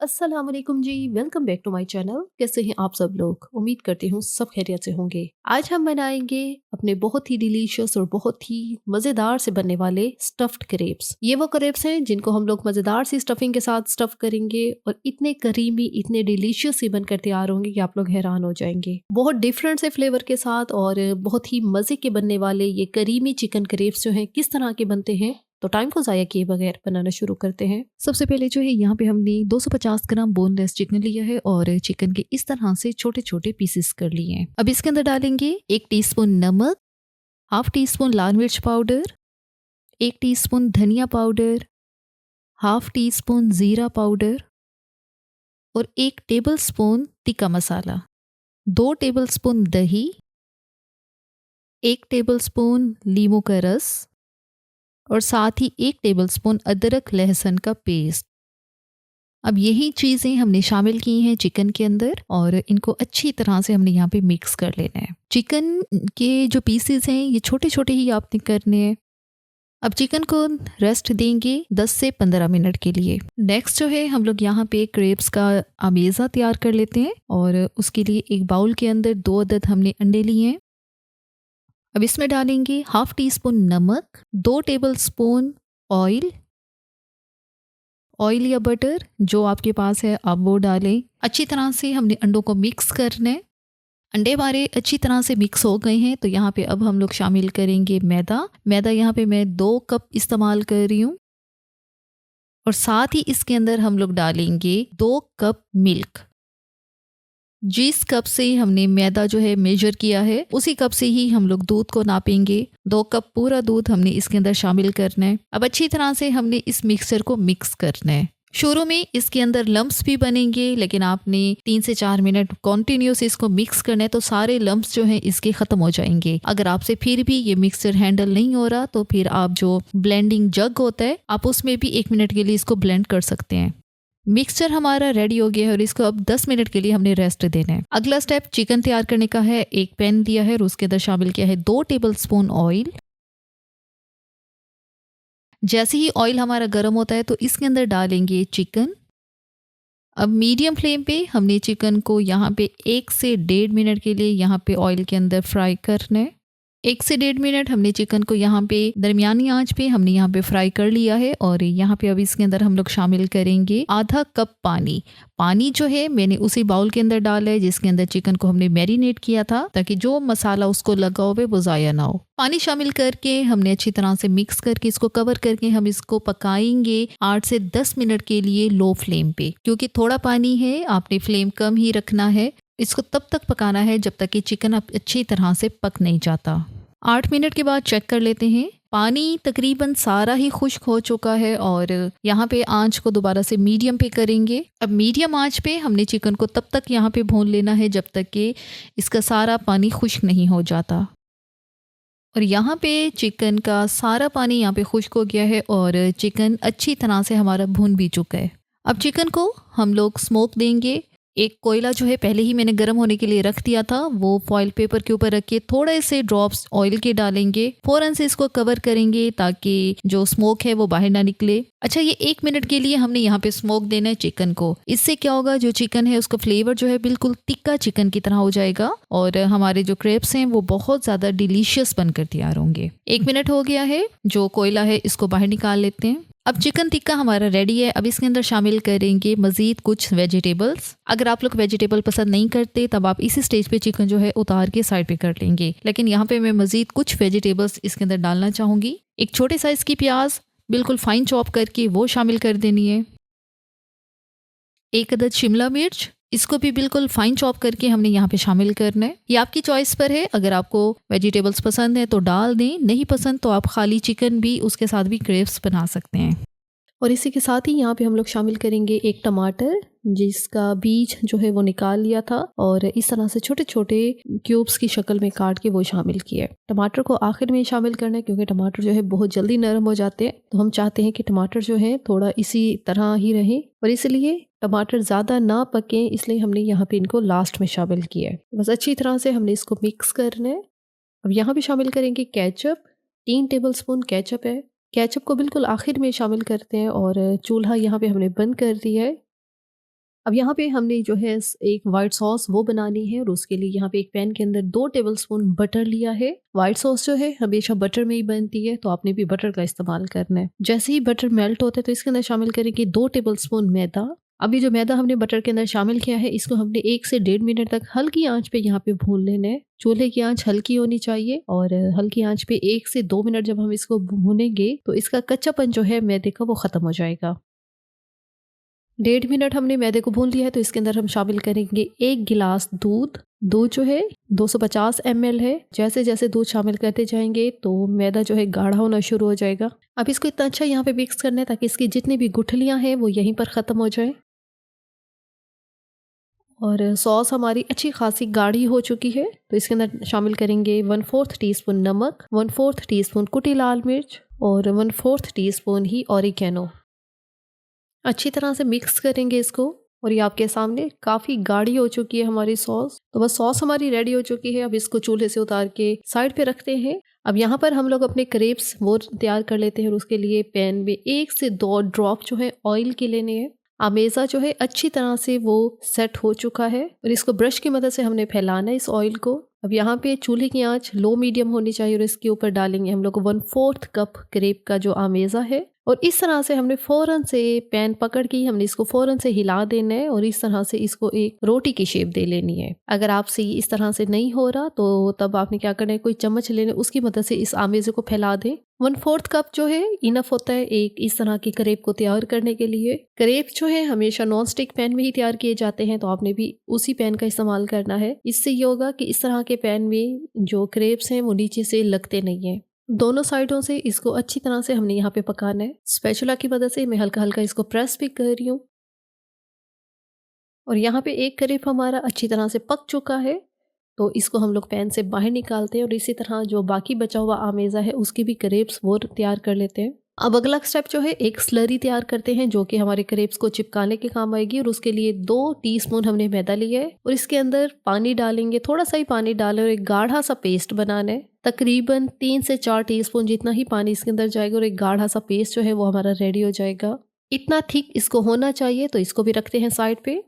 अस्सलाम वालेकुम जी, welcome back to my channel. कैसे हैं आप सब लोग? उम्मीद करती हूँ सब खैरियत से होंगे। आज हम बनाएंगे अपने बहुत ही डिलीशियस और बहुत ही मज़ेदार से बनने वाले स्टफ्ड क्रेप्स। ये वो क्रेप्स हैं जिनको हम लोग मज़ेदार सी स्टफिंग के साथ स्टफ करेंगे और इतने करीमी, इतने डिलीशियस ही बनकर तैयार होंगे कि आप लोग हैरान हो जाएंगे। बहुत डिफरेंट से फ्लेवर के साथ और बहुत ही मज़े के बनने वाले ये करीमी चिकन क्रेप्स जो हैं किस तरह के बनते हैं, तो टाइम को ज़ाया किए बगैर बनाना शुरू करते हैं। सबसे पहले जो है यहाँ पे हमने 250 ग्राम बोनलेस चिकन लिया है और चिकन के इस तरह से छोटे छोटे पीसेस कर लिए हैं। अब इसके अंदर डालेंगे 1 टीस्पून नमक, हाफ टी स्पून लाल मिर्च पाउडर, 1 टीस्पून धनिया पाउडर, हाफ टी स्पून जीरा पाउडर और 1 table spoon tikka masala, 2 table spoon दही, 1 टेबल स्पून लीमू का रस और साथ ही 1 टेबल स्पून अदरक लहसुन का पेस्ट। अब यही चीज़ें हमने शामिल की हैं चिकन के अंदर और इनको अच्छी तरह से हमने यहाँ पे मिक्स कर लेना है। चिकन के जो पीसेस हैं ये छोटे छोटे ही आपने करने हैं। अब चिकन को रेस्ट देंगे 10 से 15 मिनट के लिए। नेक्स्ट जो है हम लोग यहाँ पे क्रेप्स का अमेज़ा तैयार कर लेते हैं और उसके लिए एक बाउल के अंदर 2 अदद हमने अंडे लिए हैं। अब इसमें डालेंगे हाफ टी स्पून नमक, 2 टेबल स्पून ऑयल, ऑयल या बटर जो आपके पास है आप वो डालें। अच्छी तरह से हमने अंडों को मिक्स करना है। अंडे हमारे अच्छी तरह से मिक्स हो गए हैं तो यहाँ पे अब हम लोग शामिल करेंगे मैदा। मैदा यहाँ पे मैं 2 कप इस्तेमाल कर रही हूँ और साथ ही इसके अंदर हम लोग डालेंगे 2 कप मिल्क। जिस कप से हमने मैदा जो है मेजर किया है उसी कप से ही हम लोग दूध को नापेंगे। 2 कप पूरा दूध हमने इसके अंदर शामिल करना है। अब अच्छी तरह से हमने इस मिक्सचर को मिक्स करना है। शुरू में इसके अंदर लम्प्स भी बनेंगे लेकिन आपने 3 से 4 मिनट कॉन्टिन्यूस इसको मिक्स करना है तो सारे लम्प्स जो हैं इसके ख़त्म हो जाएंगे। अगर आपसे फिर भी ये मिक्सचर हैंडल नहीं हो रहा तो फिर आप जो ब्लेंडिंग जग होता है आप उसमें भी 1 मिनट के लिए इसको ब्लेंड कर सकते हैं। मिक्सचर हमारा रेडी हो गया है और इसको अब 10 मिनट के लिए हमने रेस्ट देना है। अगला स्टेप चिकन तैयार करने का है। एक पैन दिया है और उसके अंदर शामिल किया है 2 टेबल स्पून ऑयल। जैसे ही ऑयल हमारा गर्म होता है तो इसके अंदर डालेंगे चिकन। अब मीडियम फ्लेम पे हमने चिकन को यहाँ पे 1 से 1.5 मिनट के लिए यहाँ पे ऑयल के अंदर फ्राई करना है। 1 से 1.5 मिनट हमने चिकन को यहाँ पे दरमियानी आंच पे हमने यहाँ पे फ्राई कर लिया है और यहाँ पे अब इसके अंदर हम लोग शामिल करेंगे आधा कप पानी। पानी जो है मैंने उसी बाउल के अंदर डाला है जिसके अंदर चिकन को हमने मैरिनेट किया था ताकि जो मसाला उसको लगा हुआ वो ज़ाया ना हो। पानी शामिल करके हमने अच्छी तरह से मिक्स करके इसको कवर करके हम इसको पकाएंगे 8 से 10 मिनट के लिए लो फ्लेम पे। क्योंकि थोड़ा पानी है आपने फ्लेम कम ही रखना है। इसको तब तक पकाना है जब तक कि चिकन अच्छी तरह से पक नहीं जाता। 8 मिनट के बाद चेक कर लेते हैं। पानी तकरीबन सारा ही खुश्क हो चुका है और यहाँ पे आंच को दोबारा से मीडियम पे करेंगे। अब मीडियम आंच पे हमने चिकन को तब तक यहाँ पे भून लेना है जब तक कि इसका सारा पानी खुश्क नहीं हो जाता। और यहाँ पे चिकन का सारा पानी यहाँ पे खुश्क हो गया है और चिकन अच्छी तरह से हमारा भून भी चुका है। अब चिकन को हम लोग स्मोक देंगे। एक कोयला जो है पहले ही मैंने गर्म होने के लिए रख दिया था, वो फॉइल पेपर के ऊपर रख के थोड़े से ड्रॉप्स ऑयल के डालेंगे। फौरन से इसको कवर करेंगे ताकि जो स्मोक है वो बाहर ना निकले। अच्छा, ये 1 मिनट के लिए हमने यहाँ पे स्मोक देना है चिकन को। इससे क्या होगा, जो चिकन है उसका फ्लेवर जो है बिल्कुल तिक्का चिकन की तरह हो जाएगा और हमारे जो क्रेप्स हैं वो बहुत ज़्यादा डिलीशियस बनकर तैयार होंगे। 1 मिनट हो गया है, जो कोयला है इसको बाहर निकाल लेते हैं। अब चिकन टिक्का हमारा रेडी है। अब इसके अंदर शामिल करेंगे मज़ीद कुछ वेजिटेबल्स। अगर आप लोग वेजिटेबल पसंद नहीं करते तब आप इसी स्टेज पे चिकन जो है उतार के साइड पे कर लेंगे, लेकिन यहाँ पे मैं मज़ीद कुछ वेजिटेबल्स इसके अंदर डालना चाहूँगी। एक छोटे साइज़ की प्याज बिल्कुल फाइन चॉप करके वो शामिल कर देनी है। 1 अदद शिमला मिर्च, इसको भी बिल्कुल फाइन चॉप करके हमने यहाँ पे शामिल करना है। ये आपकी चॉइस पर है, अगर आपको वेजिटेबल्स पसंद है तो डाल दें, नहीं पसंद तो आप खाली चिकन भी उसके साथ भी क्रेप्स बना सकते हैं। और इसी के साथ ही यहाँ पे हम लोग शामिल करेंगे 1 टमाटर जिसका बीज जो है वो निकाल लिया था और इस तरह से छोटे छोटे क्यूब्स की शक्ल में काट के वो शामिल किया है। टमाटर को आखिर में शामिल करना है क्योंकि टमाटर जो है बहुत जल्दी नरम हो जाते हैं, तो हम चाहते हैं कि टमाटर जो है थोड़ा इसी तरह ही रहे और इसलिए टमाटर ज़्यादा ना पके, इसलिए हमने यहाँ पे इनको लास्ट में शामिल किया है। बस अच्छी तरह से हमने इसको मिक्स करना है। अब यहाँ पे शामिल करेंगे केचप। 3 टेबल स्पून केचप है। केचप को बिल्कुल आखिर में शामिल करते हैं और चूल्हा यहाँ पे हमने बंद कर दिया है। अब यहाँ पे हमने जो है एक वाइट सॉस वो बनानी है, और उसके लिए यहाँ पे एक पैन के अंदर 2 टेबलस्पून बटर लिया है। वाइट सॉस जो है हमेशा बटर में ही बनती है, तो आपने भी बटर का इस्तेमाल करना है। जैसे ही बटर मेल्ट होता है तो इसके अंदर शामिल करेंगे 2 टेबलस्पून मैदा। अब ये जो मैदा हमने बटर के अंदर शामिल किया है, इसको हमने 1 से 1.5 मिनट तक हल्की आंच पे यहाँ पे भून लेना है। चूल्हे की आंच हल्की होनी चाहिए, और हल्की आंच पे 1 से 2 मिनट जब हम इसको भूनेंगे तो इसका कच्चापन जो है मैदे का वो खत्म हो जाएगा। 1.5 मिनट हमने मैदे को भून लिया है, तो इसके अंदर हम शामिल करेंगे 1 गिलास दूध। दूध जो है 250 ml है। जैसे जैसे दूध शामिल करते जाएंगे तो मैदा जो है गाढ़ा होना शुरू हो जाएगा। अब इसको इतना अच्छा यहाँ पे मिक्स करना है ताकि इसकी जितनी भी गुठलियाँ हैं वो यहीं पर ख़त्म हो जाए। और सॉस हमारी अच्छी खासी गाढ़ी हो चुकी है, तो इसके अंदर शामिल करेंगे 1/4 टीस्पून नमक, 1/4 टीस्पून कुटी लाल मिर्च, और 1/4 टीस्पून ही ऑरिगेनो। अच्छी तरह से मिक्स करेंगे इसको, और ये आपके सामने काफ़ी गाढ़ी हो चुकी है हमारी सॉस। तो बस सॉस हमारी रेडी हो चुकी है। अब इसको चूल्हे से उतार के साइड पे रखते हैं। अब यहाँ पर हम लोग अपने क्रेप्स वो तैयार कर लेते हैं, और उसके लिए पैन में 1 से 2 ड्रॉप जो है ऑयल के लेने हैं। अमेज़ा जो है अच्छी तरह से वो सेट हो चुका है, और इसको ब्रश की मदद से हमने फैलाना है इस ऑयल को। अब यहाँ पे चूल्हे की आंच लो मीडियम होनी चाहिए, और इसके ऊपर डालेंगे हम लोग 1/4 कप क्रेप का जो अमेज़ा है, और इस तरह से हमने फ़ौरन से पैन पकड़ के हमने इसको फ़ौरन से हिला देना है, और इस तरह से इसको एक रोटी की शेप दे लेनी है। अगर आपसे इस तरह से नहीं हो रहा तो तब आपने क्या करना है, कोई चम्मच लेने, उसकी मदद से इस आमेज़े को फैला दें। 1/4 कप जो है इनफ होता है एक इस तरह के क्रेप को तैयार करने के लिए। क्रेप जो है हमेशा नॉन स्टिक पैन में ही तैयार किए जाते हैं, तो आपने भी उसी पैन का इस्तेमाल करना है। इससे ये होगा कि इस तरह के पैन में जो क्रेप्स हैं वो नीचे से लगते नहीं हैं। दोनों साइडों से इसको अच्छी तरह से हमने यहाँ पे पकाना है। स्पैचुला की मदद से मैं हल्का हल्का इसको प्रेस भी कर रही हूँ, और यहाँ पे एक क्रेप हमारा अच्छी तरह से पक चुका है, तो इसको हम लोग पैन से बाहर निकालते हैं, और इसी तरह जो बाकी बचा हुआ आमेज़ा है उसकी भी क्रेप्स वो तैयार कर लेते हैं। अब अगला स्टेप जो है एक स्लरी तैयार करते हैं, जो कि हमारे क्रेप्स को चिपकाने के काम आएगी। और उसके लिए 2 टीस्पून हमने मैदा लिया है, और इसके अंदर पानी डालेंगे, थोड़ा सा ही पानी डालें, और एक गाढ़ा सा पेस्ट बनाना है। तकरीबन 3 से 4 टीस्पून जितना ही पानी इसके अंदर जाएगा, और एक गाढ़ा सा पेस्ट जो है वो हमारा रेडी हो जाएगा। इतना थिक इसको होना चाहिए, तो इसको भी रखते हैं साइड पे।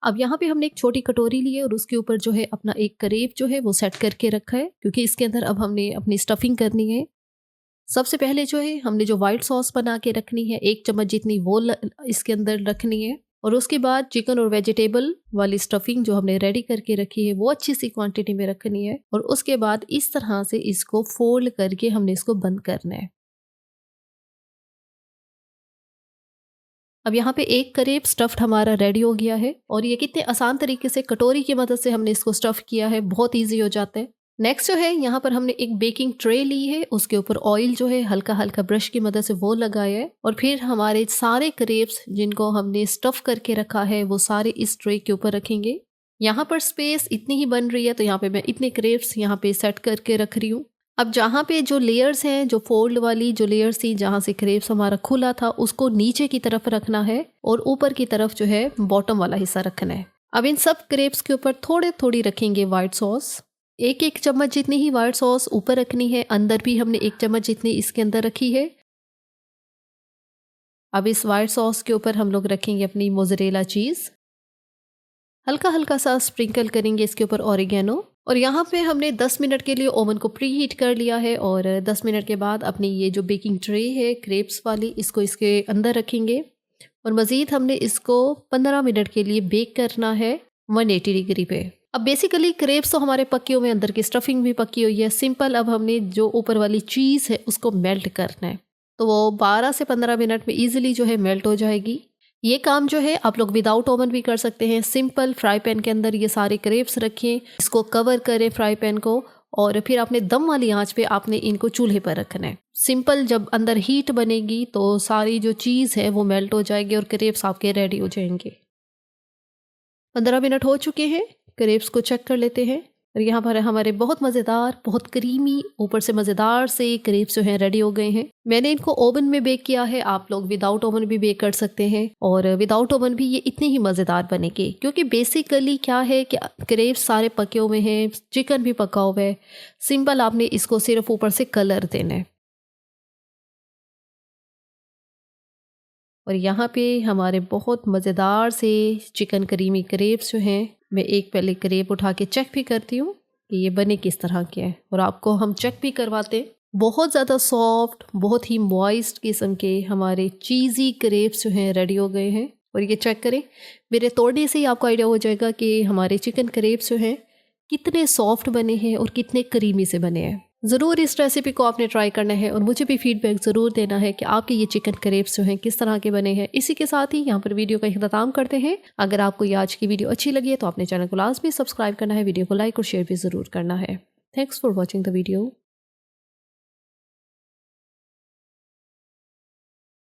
अब यहाँ पे हमने एक छोटी कटोरी ली है, और उसके ऊपर जो है अपना एक क्रेप जो है वो सेट करके रखा है, क्योंकि इसके अंदर अब हमने अपनी स्टफिंग करनी है। सबसे पहले जो है हमने जो वाइट सॉस बना के रखनी है 1 चम्मच जितनी वो इसके अंदर रखनी है, और उसके बाद चिकन और वेजिटेबल वाली स्टफिंग जो हमने रेडी करके रखी है वो अच्छी सी क्वांटिटी में रखनी है, और उसके बाद इस तरह से इसको फोल्ड करके हमने इसको बंद करना है। अब यहाँ पे एक करेब स्टफ्ड हमारा रेडी हो गया है, और ये कितने आसान तरीके से कटोरी की मदद से हमने इसको स्टफ किया है, बहुत ईजी हो जाता है। नेक्स्ट जो है यहाँ पर हमने एक बेकिंग ट्रे ली है, उसके ऊपर ऑयल जो है हल्का हल्का ब्रश की मदद से वो लगाया है, और फिर हमारे सारे क्रेप्स जिनको हमने स्टफ करके रखा है वो सारे इस ट्रे के ऊपर रखेंगे। यहाँ पर स्पेस इतनी ही बन रही है, तो यहाँ पे मैं इतने क्रेप्स यहाँ पे सेट करके रख रही हूँ। अब जहाँ पे जो लेयर्स हैं, जो फोल्ड वाली जो लेयर्स थी जहाँ से क्रेप्स हमारा खुला था, उसको नीचे की तरफ रखना है, और ऊपर की तरफ जो है बॉटम वाला हिस्सा रखना है। अब इन सब क्रेप्स के ऊपर थोड़े थोड़ी रखेंगे वाइट सॉस। एक एक चम्मच जितनी ही वाइट सॉस ऊपर रखनी है, अंदर भी हमने 1 चम्मच जितनी इसके अंदर रखी है। अब इस वाइट सॉस के ऊपर हम लोग रखेंगे अपनी मोज़रेला चीज़, हल्का हल्का सा स्प्रिंकल करेंगे इसके ऊपर ऑरिगेनो, और यहाँ पे हमने 10 मिनट के लिए ओवन को प्री हीट कर लिया है, और 10 मिनट के बाद अपनी ये जो बेकिंग ट्रे है क्रेप्स वाली, इसको इसके अंदर रखेंगे, और मज़ीद हमने इसको 15 मिनट के लिए बेक करना है 180 डिग्री पे। अब बेसिकली क्रेप्स तो हमारे पके हुए, अंदर की स्टफिंग भी पकी हुई है, सिंपल अब हमने जो ऊपर वाली चीज़ है उसको मेल्ट करना है, तो वो 12 से 15 मिनट में ईजिली जो है मेल्ट हो जाएगी। ये काम जो है आप लोग विदाउट ओवन भी कर सकते हैं। सिंपल फ्राई पैन के अंदर ये सारे क्रेप्स रखें, इसको कवर करें फ्राई पैन को, और फिर आपने दम वाली आंच पे आपने इनको चूल्हे पर रखना है। सिंपल जब अंदर हीट बनेगी तो सारी जो चीज़ है वो मेल्ट हो जाएगी, और क्रेप्स आपके रेडी हो जाएंगे। 15 मिनट हो चुके हैं, क्रेप्स को चेक कर लेते हैं, और यहाँ पर हमारे बहुत मज़ेदार, बहुत क्रीमी, ऊपर से मज़ेदार से क्रेप्स जो हैं रेडी हो गए हैं। मैंने इनको ओवन में बेक किया है, आप लोग विदाउट ओवन भी बेक कर सकते हैं, और विदाउट ओवन भी ये इतने ही मज़ेदार बनेंगे, क्योंकि बेसिकली क्या है कि क्रेप्स सारे पके हुए हैं, चिकन भी पका हुआ है, सिंपल आपने इसको सिर्फ ऊपर से कलर देना है। और यहाँ पे हमारे बहुत मज़ेदार से चिकन करीमी करेब्स जो हैं, मैं एक पहले करेब उठा के चेक भी करती हूँ कि ये बने किस तरह के हैं, और आपको हम चेक भी करवाते हैं। बहुत ज़्यादा सॉफ्ट, बहुत ही मॉइस्ट किस्म के हमारे चीज़ी करेब्स जो हैं रेडी हो गए हैं। और ये चेक करें, मेरे तोड़ने से ही आपको आइडिया हो जाएगा कि हमारे चिकन करेब्स जो हैं कितने सॉफ्ट बने हैं और कितने करीमी से बने हैं। ज़रूर इस रेसिपी को आपने ट्राई करना है और मुझे भी फीडबैक ज़रूर देना है कि आपके ये चिकन करेब्स जो हैं किस तरह के बने हैं। इसी के साथ ही यहाँ पर वीडियो का इख्तिताम करते हैं। अगर आपको ये आज की वीडियो अच्छी लगी है तो आपने चैनल को लाजमी सब्सक्राइब करना है, वीडियो को लाइक और शेयर भी ज़रूर करना है। Thanks for watching the video.